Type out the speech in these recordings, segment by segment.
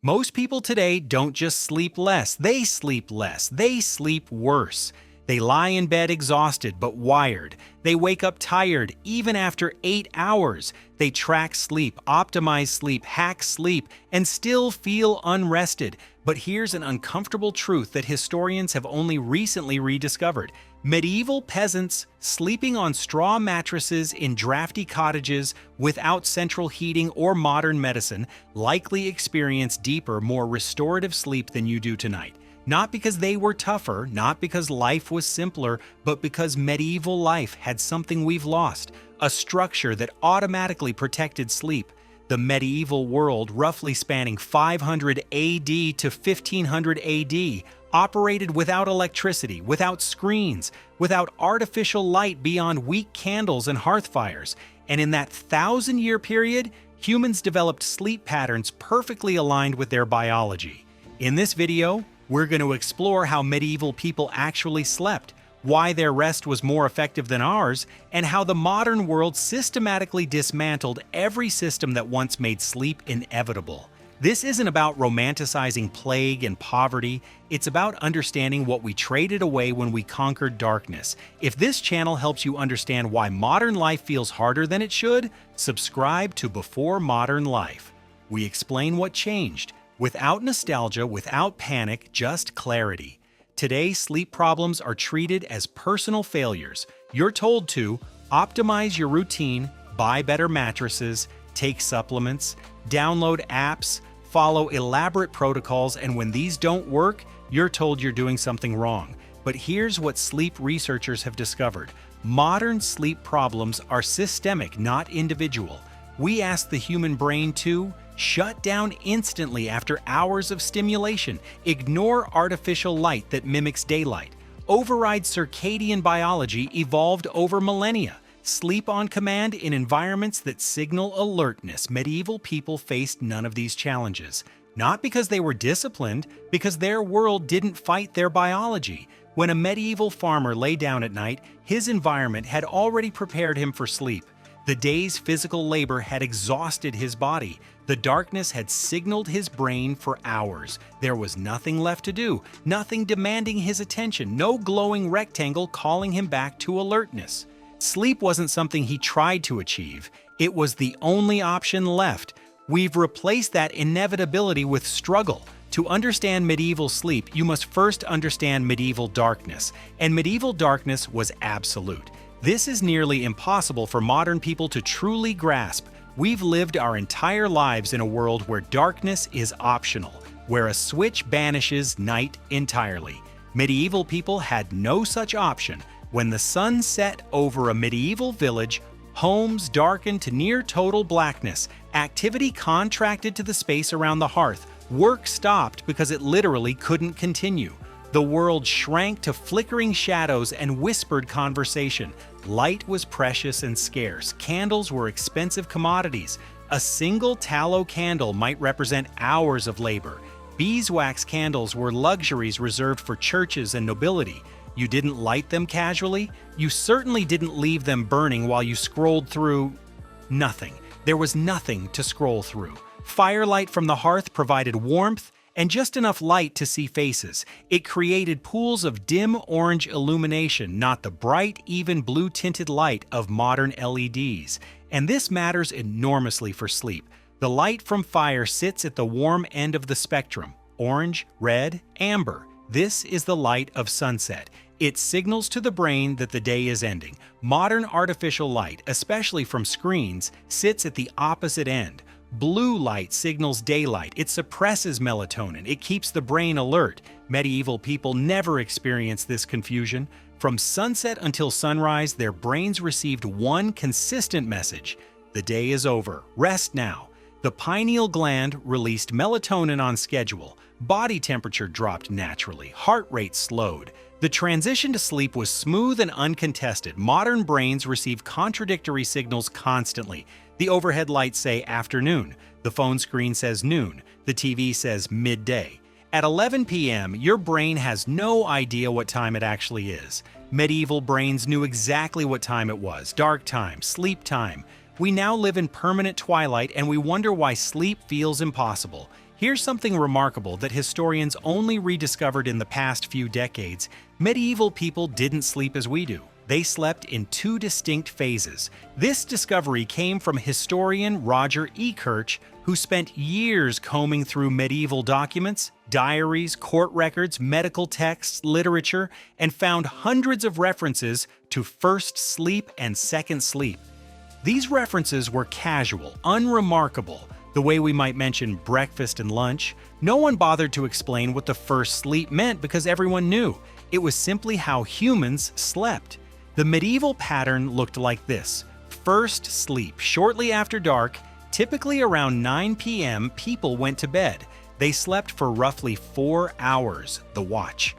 Most people today don't just sleep less, they sleep less, they sleep worse. They lie in bed exhausted but wired. They wake up tired even after 8 hours. They track sleep, optimize sleep, hack sleep, and still feel unrested. But here's an uncomfortable truth that historians have only recently rediscovered. Medieval peasants sleeping on straw mattresses in drafty cottages without central heating or modern medicine likely experienced deeper, more restorative sleep than you do tonight. Not because they were tougher, not because life was simpler, but because medieval life had something we've lost, a structure that automatically protected sleep. The medieval world, roughly spanning 500 AD to 1500 AD, operated without electricity, without screens, without artificial light beyond weak candles and hearth fires. And in that 1,000-year period, humans developed sleep patterns perfectly aligned with their biology. In this video, we're going to explore how medieval people actually slept, why their rest was more effective than ours, and how the modern world systematically dismantled every system that once made sleep inevitable. This isn't about romanticizing plague and poverty, it's about understanding what we traded away when we conquered darkness. If this channel helps you understand why modern life feels harder than it should, subscribe to Before Modern Life. We explain what changed, without nostalgia, without panic, just clarity. Today, sleep problems are treated as personal failures. You're told to optimize your routine, buy better mattresses, take supplements, download apps, follow elaborate protocols, and when these don't work, you're told you're doing something wrong. But here's what sleep researchers have discovered. Modern sleep problems are systemic, not individual. We ask the human brain to shut down instantly after hours of stimulation, ignore artificial light that mimics daylight, override circadian biology evolved over millennia, sleep on command in environments that signal alertness. Medieval people faced none of these challenges. Not because they were disciplined, because their world didn't fight their biology. When a medieval farmer lay down at night, his environment had already prepared him for sleep. The day's physical labor had exhausted his body. The darkness had signaled his brain for hours. There was nothing left to do, nothing demanding his attention, no glowing rectangle calling him back to alertness. Sleep wasn't something he tried to achieve. It was the only option left. We've replaced that inevitability with struggle. To understand medieval sleep, you must first understand medieval darkness. And medieval darkness was absolute. This is nearly impossible for modern people to truly grasp. We've lived our entire lives in a world where darkness is optional, where a switch banishes night entirely. Medieval people had no such option. When the sun set over a medieval village, homes darkened to near total blackness, activity contracted to the space around the hearth, work stopped because it literally couldn't continue. The world shrank to flickering shadows and whispered conversation. Light was precious and scarce. Candles were expensive commodities. A single tallow candle might represent hours of labor. Beeswax candles were luxuries reserved for churches and nobility. You didn't light them casually. You certainly didn't leave them burning while you scrolled through nothing. There was nothing to scroll through. Firelight from the hearth provided warmth and just enough light to see faces. It created pools of dim orange illumination, not the bright, even blue-tinted light of modern LEDs. And this matters enormously for sleep. The light from fire sits at the warm end of the spectrum, orange, red, amber. This is the light of sunset. It signals to the brain that the day is ending. Modern artificial light, especially from screens, sits at the opposite end. Blue light signals daylight. It suppresses melatonin. It keeps the brain alert. Medieval people never experienced this confusion. From sunset until sunrise, their brains received one consistent message: the day is over. Rest now. The pineal gland released melatonin on schedule. Body temperature dropped naturally. Heart rate slowed. The transition to sleep was smooth and uncontested. Modern brains receive contradictory signals constantly. The overhead lights say afternoon. The phone screen says noon. The TV says midday. At 11 p.m., your brain has no idea what time it actually is. Medieval brains knew exactly what time it was: dark time, sleep time. We now live in permanent twilight, and we wonder why sleep feels impossible. Here's something remarkable that historians only rediscovered in the past few decades. Medieval people didn't sleep as we do. They slept in two distinct phases. This discovery came from historian Roger E. Kirch, who spent years combing through medieval documents, diaries, court records, medical texts, literature, and found hundreds of references to first sleep and second sleep. These references were casual, unremarkable, the way we might mention breakfast and lunch. No one bothered to explain what the first sleep meant because everyone knew. It was simply how humans slept. The medieval pattern looked like this. First sleep. Shortly after dark, typically around 9 p.m., people went to bed. They slept for roughly 4 hours, the watch.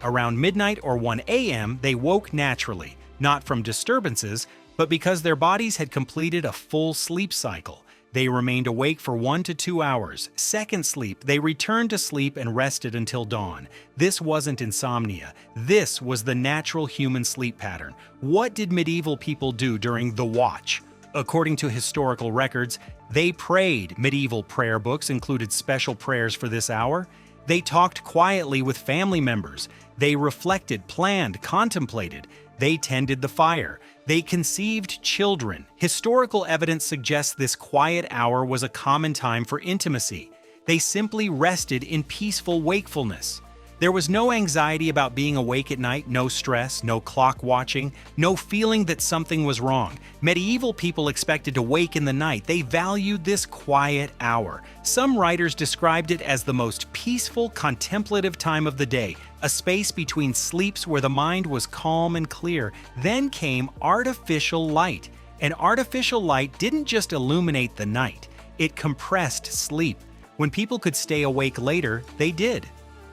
Around midnight or 1 a.m., they woke naturally, not from disturbances, but because their bodies had completed a full sleep cycle. They remained awake for 1 to 2 hours. Second sleep, they returned to sleep and rested until dawn. This wasn't insomnia. This was the natural human sleep pattern. What did medieval people do during the watch? According to historical records, they prayed. Medieval prayer books included special prayers for this hour. They talked quietly with family members. They reflected, planned, contemplated. They tended the fire. They conceived children. Historical evidence suggests this quiet hour was a common time for intimacy. They simply rested in peaceful wakefulness. There was no anxiety about being awake at night, no stress, no clock watching, no feeling that something was wrong. Medieval people expected to wake in the night. They valued this quiet hour. Some writers described it as the most peaceful, contemplative time of the day, a space between sleeps where the mind was calm and clear. Then came artificial light. And artificial light didn't just illuminate the night, it compressed sleep. When people could stay awake later, they did.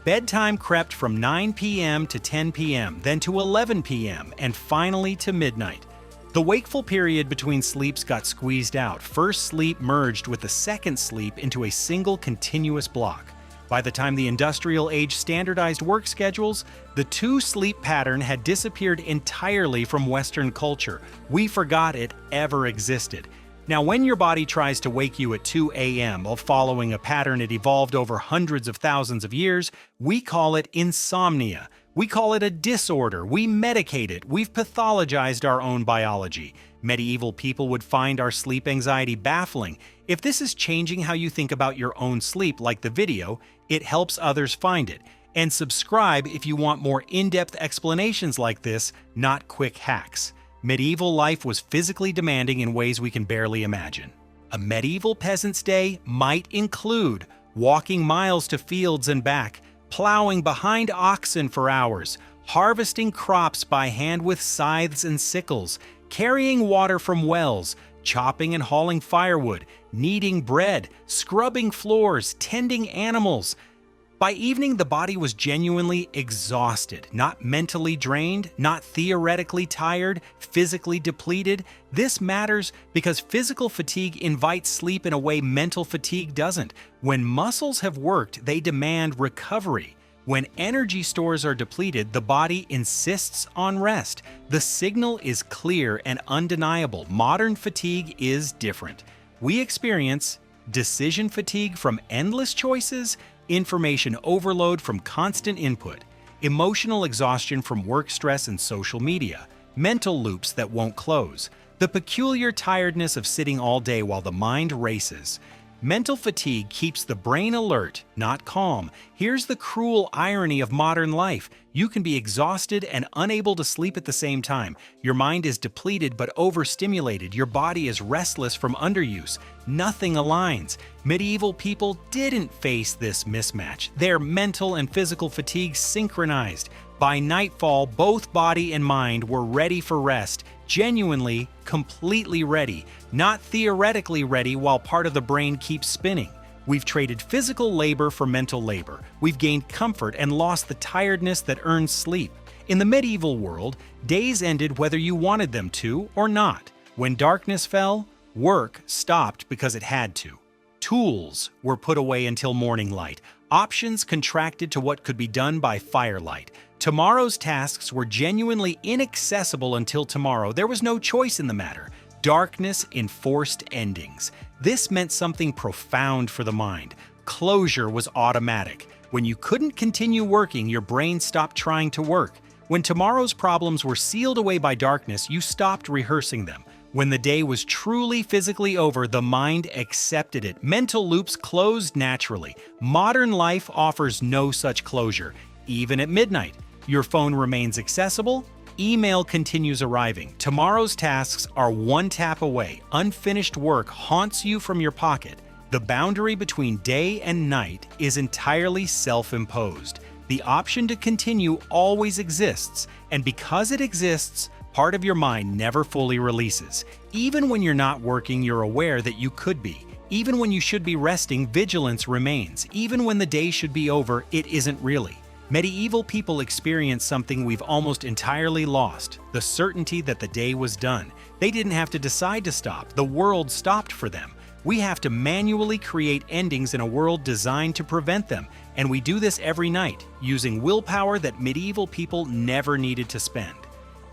Bedtime crept from 9 p.m. to 10 p.m., then to 11 p.m., and finally to midnight. The wakeful period between sleeps got squeezed out. First sleep merged with the second sleep into a single continuous block. By the time the industrial age standardized work schedules, the two-sleep pattern had disappeared entirely from Western culture. We forgot it ever existed. Now, when your body tries to wake you at 2 a.m. while following a pattern it evolved over hundreds of thousands of years, we call it insomnia. We call it a disorder. We medicate it. We've pathologized our own biology. Medieval people would find our sleep anxiety baffling. If this is changing how you think about your own sleep, like the video, it helps others find it. And subscribe if you want more in-depth explanations like this, not quick hacks. Medieval life was physically demanding in ways we can barely imagine. A medieval peasant's day might include walking miles to fields and back, plowing behind oxen for hours, harvesting crops by hand with scythes and sickles, carrying water from wells, chopping and hauling firewood, kneading bread, scrubbing floors, tending animals. By evening, the body was genuinely exhausted, not mentally drained, not theoretically tired, physically depleted. This matters because physical fatigue invites sleep in a way mental fatigue doesn't. When muscles have worked, they demand recovery. When energy stores are depleted, the body insists on rest. The signal is clear and undeniable. Modern fatigue is different. We experience decision fatigue from endless choices, information overload from constant input, emotional exhaustion from work stress and social media, mental loops that won't close, the peculiar tiredness of sitting all day while the mind races. Mental fatigue keeps the brain alert, not calm. Here's the cruel irony of modern life. You can be exhausted and unable to sleep at the same time. Your mind is depleted but overstimulated. Your body is restless from underuse. Nothing aligns. Medieval people didn't face this mismatch. Their mental and physical fatigue synchronized. By nightfall, both body and mind were ready for rest, genuinely, completely ready, not theoretically ready while part of the brain keeps spinning. We've traded physical labor for mental labor. We've gained comfort and lost the tiredness that earns sleep. In the medieval world, days ended whether you wanted them to or not. When darkness fell, work stopped because it had to. Tools were put away until morning light. Options contracted to what could be done by firelight. Tomorrow's tasks were genuinely inaccessible until tomorrow. There was no choice in the matter. Darkness enforced endings. This meant something profound for the mind. Closure was automatic. When you couldn't continue working, your brain stopped trying to work. When tomorrow's problems were sealed away by darkness, you stopped rehearsing them. When the day was truly physically over, the mind accepted it. Mental loops closed naturally. Modern life offers no such closure. Even at midnight, your phone remains accessible, email continues arriving. Tomorrow's tasks are one tap away. Unfinished work haunts you from your pocket. The boundary between day and night is entirely self-imposed. The option to continue always exists, and because it exists, part of your mind never fully releases. Even when you're not working, you're aware that you could be. Even when you should be resting, vigilance remains. Even when the day should be over, it isn't really. Medieval people experienced something we've almost entirely lost: the certainty that the day was done. They didn't have to decide to stop. The world stopped for them. We have to manually create endings in a world designed to prevent them, and we do this every night, using willpower that medieval people never needed to spend.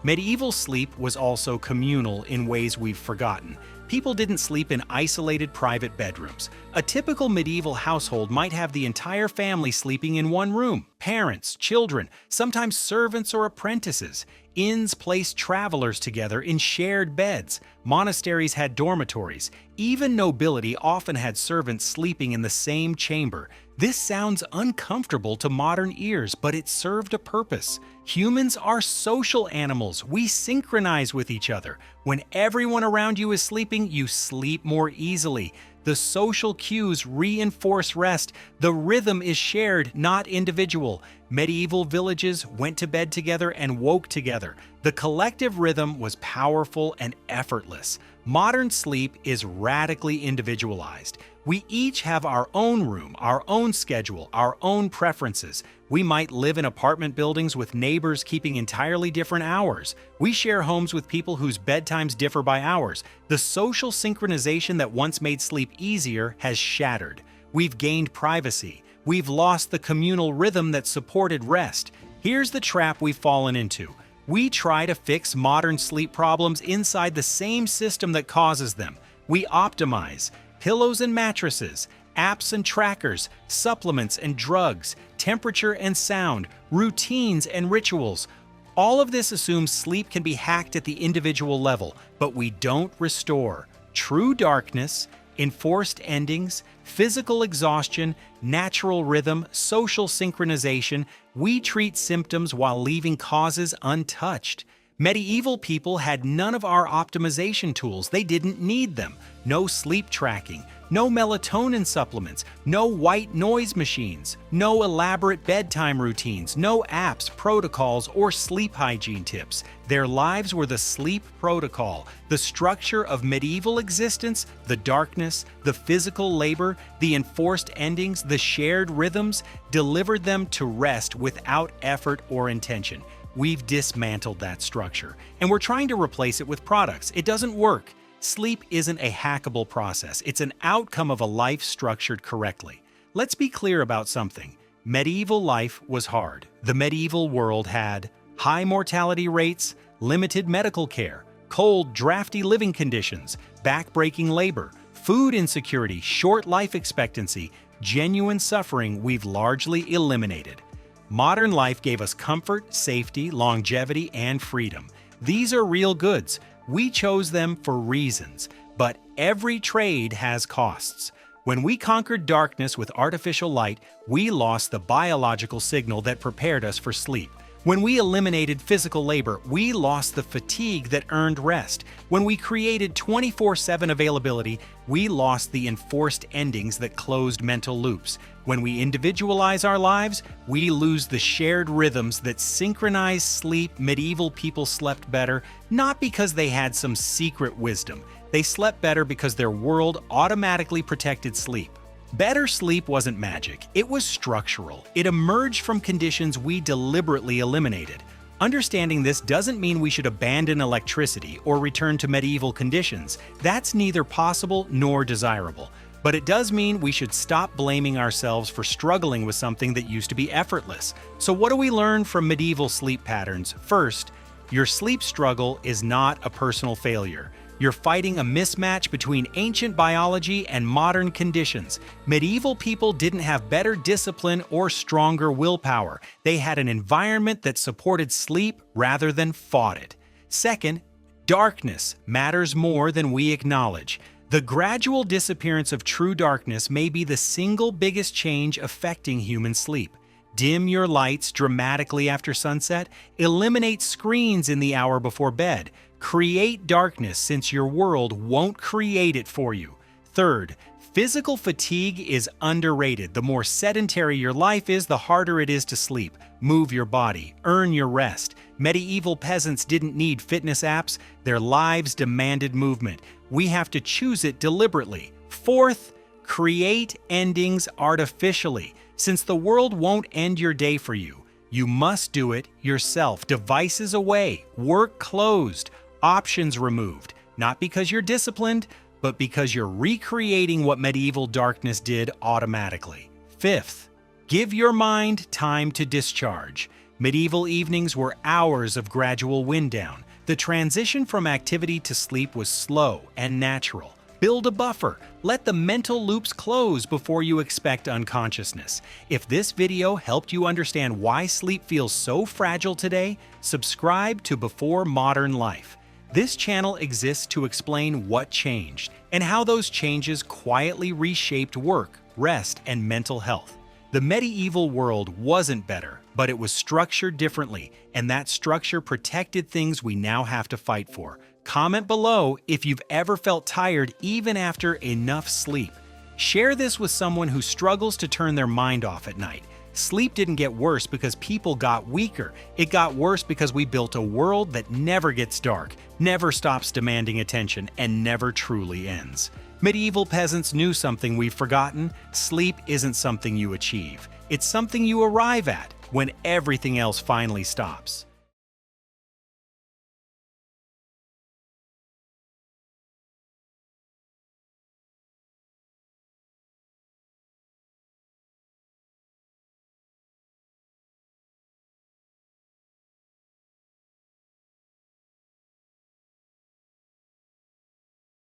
Medieval sleep was also communal in ways we've forgotten. People didn't sleep in isolated private bedrooms. A typical medieval household might have the entire family sleeping in one room: parents, children, sometimes servants or apprentices. Inns placed travelers together in shared beds. Monasteries had dormitories. Even nobility often had servants sleeping in the same chamber. This sounds uncomfortable to modern ears, but it served a purpose. Humans are social animals. We synchronize with each other. When everyone around you is sleeping, you sleep more easily. The social cues reinforce rest. The rhythm is shared, not individual. Medieval villages went to bed together and woke together. The collective rhythm was powerful and effortless. Modern sleep is radically individualized. We each have our own room, our own schedule, our own preferences. We might live in apartment buildings with neighbors keeping entirely different hours. We share homes with people whose bedtimes differ by hours. The social synchronization that once made sleep easier has shattered. We've gained privacy. We've lost the communal rhythm that supported rest. Here's the trap we've fallen into. We try to fix modern sleep problems inside the same system that causes them. We optimize pillows and mattresses, apps and trackers, supplements and drugs, temperature and sound, routines and rituals. All of this assumes sleep can be hacked at the individual level, but we don't restore true darkness, enforced endings, physical exhaustion, natural rhythm, social synchronization. We treat symptoms while leaving causes untouched. Medieval people had none of our optimization tools. They didn't need them. No sleep tracking, no melatonin supplements, no white noise machines, no elaborate bedtime routines, no apps, protocols, or sleep hygiene tips. Their lives were the sleep protocol, the structure of medieval existence, the darkness, the physical labor, the enforced endings, the shared rhythms, delivered them to rest without effort or intention. We've dismantled that structure, and we're trying to replace it with products. It doesn't work. Sleep isn't a hackable process. It's an outcome of a life structured correctly. Let's be clear about something. Medieval life was hard. The medieval world had high mortality rates, limited medical care, cold, drafty living conditions, backbreaking labor, food insecurity, short life expectancy, genuine suffering we've largely eliminated. Modern life gave us comfort, safety, longevity, and freedom. These are real goods. We chose them for reasons, but every trade has costs. When we conquered darkness with artificial light, we lost the biological signal that prepared us for sleep. When we eliminated physical labor, we lost the fatigue that earned rest. When we created 24/7 availability, we lost the enforced endings that closed mental loops. When we individualize our lives, we lose the shared rhythms that synchronize sleep. Medieval people slept better, not because they had some secret wisdom. They slept better because their world automatically protected sleep. Better sleep wasn't magic, it was structural. It emerged from conditions we deliberately eliminated. Understanding this doesn't mean we should abandon electricity or return to medieval conditions. That's neither possible nor desirable. But it does mean we should stop blaming ourselves for struggling with something that used to be effortless. So what do we learn from medieval sleep patterns? First, your sleep struggle is not a personal failure. You're fighting a mismatch between ancient biology and modern conditions. Medieval people didn't have better discipline or stronger willpower. They had an environment that supported sleep rather than fought it. Second, darkness matters more than we acknowledge. The gradual disappearance of true darkness may be the single biggest change affecting human sleep. Dim your lights dramatically after sunset. Eliminate screens in the hour before bed. Create darkness since your world won't create it for you. Third, physical fatigue is underrated. The more sedentary your life is, the harder it is to sleep. Move your body, earn your rest. Medieval peasants didn't need fitness apps. Their lives demanded movement. We have to choose it deliberately. Fourth, create endings artificially. Since the world won't end your day for you, you must do it yourself. Devices away, work closed, options removed. Not because you're disciplined, but because you're recreating what medieval darkness did automatically. Fifth, give your mind time to discharge. Medieval evenings were hours of gradual wind down. The transition from activity to sleep was slow and natural. Build a buffer. Let the mental loops close before you expect unconsciousness. If this video helped you understand why sleep feels so fragile today, subscribe to Before Modern Life. This channel exists to explain what changed and how those changes quietly reshaped work, rest, and mental health. The medieval world wasn't better, but it was structured differently, and that structure protected things we now have to fight for. Comment below if you've ever felt tired even after enough sleep. Share this with someone who struggles to turn their mind off at night. Sleep didn't get worse because people got weaker. It got worse because we built a world that never gets dark, never stops demanding attention, and never truly ends. Medieval peasants knew something we've forgotten. Sleep isn't something you achieve. It's something you arrive at when everything else finally stops.